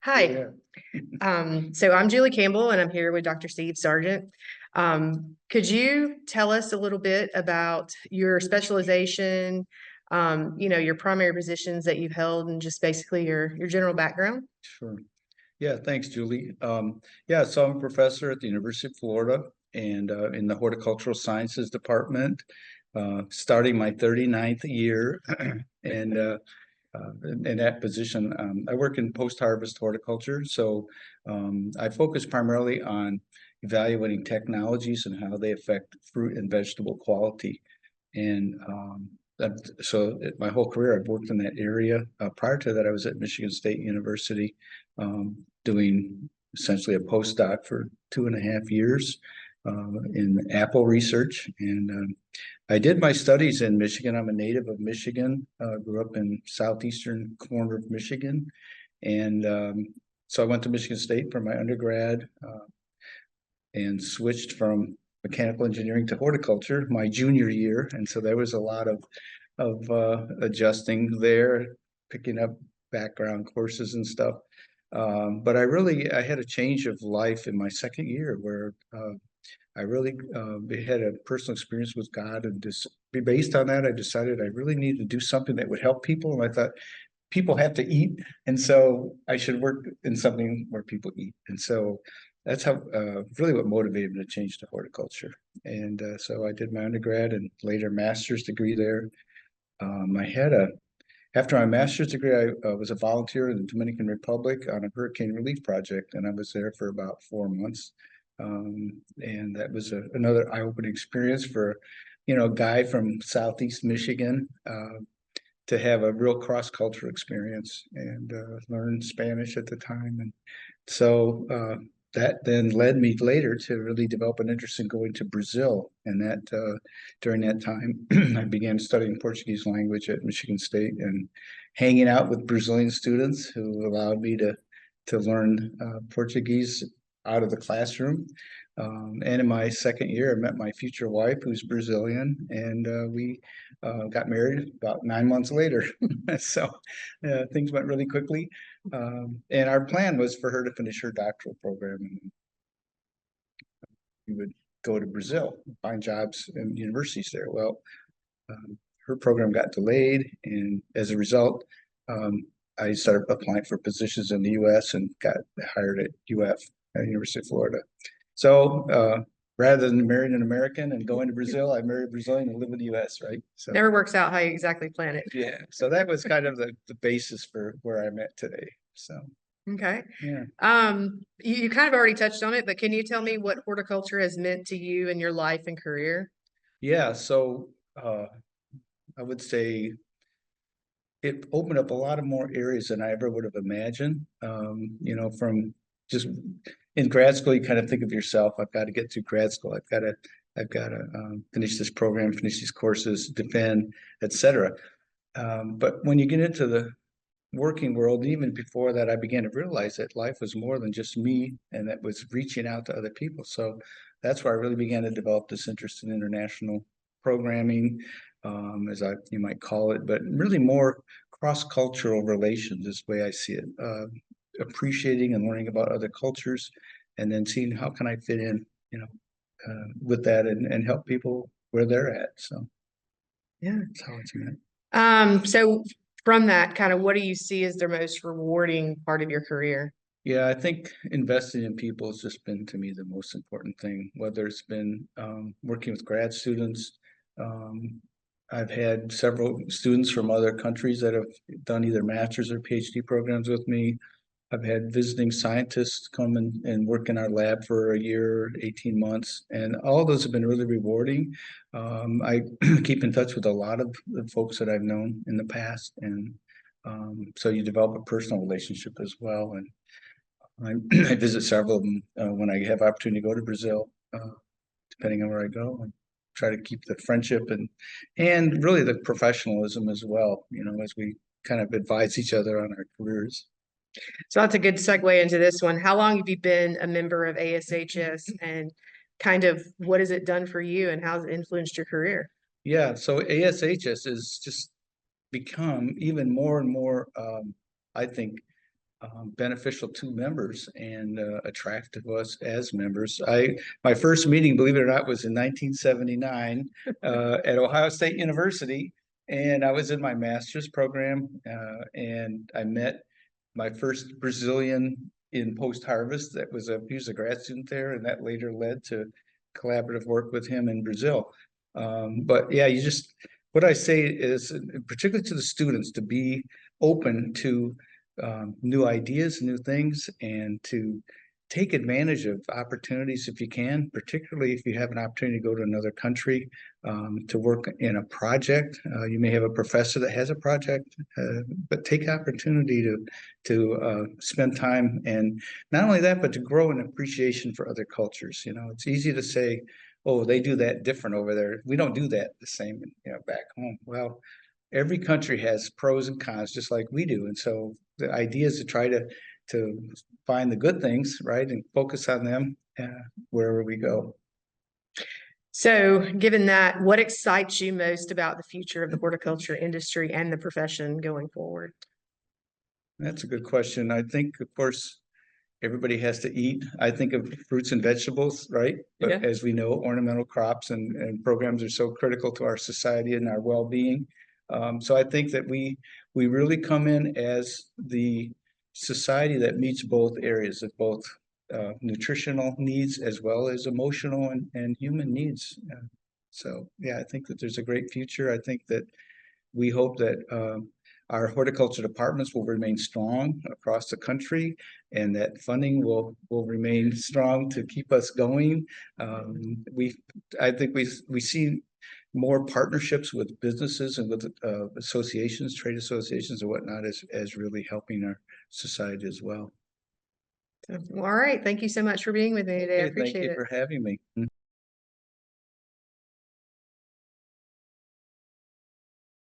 Hi. Yeah, So I'm Julie Campbell and I'm here with Dr. Steve Sargent. Could you tell us a little bit about your specialization, your primary positions that you've held and just basically your general background? sure. Yeah, thanks, Julie. Yeah, so I'm a professor at the University of Florida and in the horticultural sciences department, starting my 39th year. And in that position, I work in post-harvest horticulture. So I focus primarily on evaluating technologies and how they affect fruit and vegetable quality. And my whole career I've worked in that area. Prior to that, I was at Michigan State University doing essentially a postdoc for 2.5 years in apple research. And I did my studies in Michigan. I'm a native of Michigan, grew up in southeastern corner of Michigan. And so I went to Michigan State for my undergrad and switched from mechanical engineering to horticulture my junior year. And so there was a lot of adjusting there, picking up background courses and stuff. But I had a change of life in my second year where I really had a personal experience with God, and just based on that, I decided I really needed to do something that would help people. And I thought people have to eat, and so I should work in something where people eat. And so that's how really what motivated me to change to horticulture. And so I did my undergrad and later master's degree there. I had a After my master's degree, I was a volunteer in the Dominican Republic on a hurricane relief project, and I was there for about 4 months. And that was another eye-opening experience for, a guy from Southeast Michigan to have a real cross-cultural experience and learn Spanish at the time. And so that then led me later to really develop an interest in going to Brazil. And that during that time, I began studying Portuguese language at Michigan State and hanging out with Brazilian students who allowed me to learn Portuguese out of the classroom. And in my second year, I met my future wife, who's Brazilian, and we got married about 9 months later. So things went really quickly. And our plan was for her to finish her doctoral program, and we would go to Brazil, find jobs in universities there. Well, um, her program got delayed, and as a result, um, I started applying for positions in the U.S. and got hired at UF, at University of Florida. So rather than marrying an American and going to Brazil, I married a Brazilian and live in the U.S., right? So Never works out how you exactly plan it. yeah, so that was kind of the basis for where I'm at today. So Okay. yeah. You kind of already touched on it, but can you tell me what horticulture has meant to you in your life and career? Yeah, so I would say it opened up a lot of more areas than I ever would have imagined. From just in grad school, you kind of think of yourself, I've got to get through grad school. I've got to finish this program, finish these courses, defend, etc. But when you get into the working world, even before that, I began to realize that life was more than just me and that was reaching out to other people. So that's where I really began to develop this interest in international programming, as you might call it, but really more cross-cultural relations is the way I see it. Appreciating and learning about other cultures, and then seeing how can I fit in, with that and help people where they're at. So Yeah. that's how it's meant. So from that, kind of what do you see as the most rewarding part of your career? Yeah, I think investing in people has just been to me the most important thing, whether it's been working with grad students. Um, I've had several students from other countries that have done either master's or PhD programs with me. I've had visiting scientists come and work in our lab for a year, 18 months, and all those have been really rewarding. I keep in touch with a lot of the folks that I've known in the past, and so you develop a personal relationship as well. And I, I visit several of them when I have opportunity to go to Brazil, depending on where I go, and try to keep the friendship and really the professionalism as well. As we kind of advise each other on our careers. So that's a good segue into this one. How long have you been a member of ASHS and kind of what has it done for you and how has it influenced your career? Yeah, so ASHS has just become even more and more, I think, beneficial to members and attractive to us as members. My first meeting, believe it or not, was in 1979 at Ohio State University, and I was in my master's program, and I met my first Brazilian in post-harvest. He was a grad student there, and that later led to collaborative work with him in Brazil. But yeah, what I say is, particularly to the students, to be open to new ideas, new things, and to take advantage of opportunities if you can, particularly if you have an opportunity to go to another country to work in a project. You may have a professor that has a project, but take opportunity to spend time, and not only that, but to grow an appreciation for other cultures. It's easy to say, oh, they do that different over there. We don't do that the same, back home. Well, every country has pros and cons, just like we do. And so the idea is to try to find the good things, right, and focus on them wherever we go. So given that, what excites you most about the future of the horticulture industry and the profession going forward? That's a good question. I think, of course, everybody has to eat. I think of fruits and vegetables, right? But Yeah. as we know, ornamental crops and programs are so critical to our society and our well-being. So I think that we really come in as the society that meets both areas of both nutritional needs as well as emotional and human needs. So yeah, I think that there's a great future. I think that we hope that our horticulture departments will remain strong across the country, and that funding will remain strong to keep us going. I think we see more partnerships with businesses and with associations, trade associations and whatnot, as really helping our society as well. All right. Thank you so much for being with me today. I Okay, appreciate it. thank you for having me.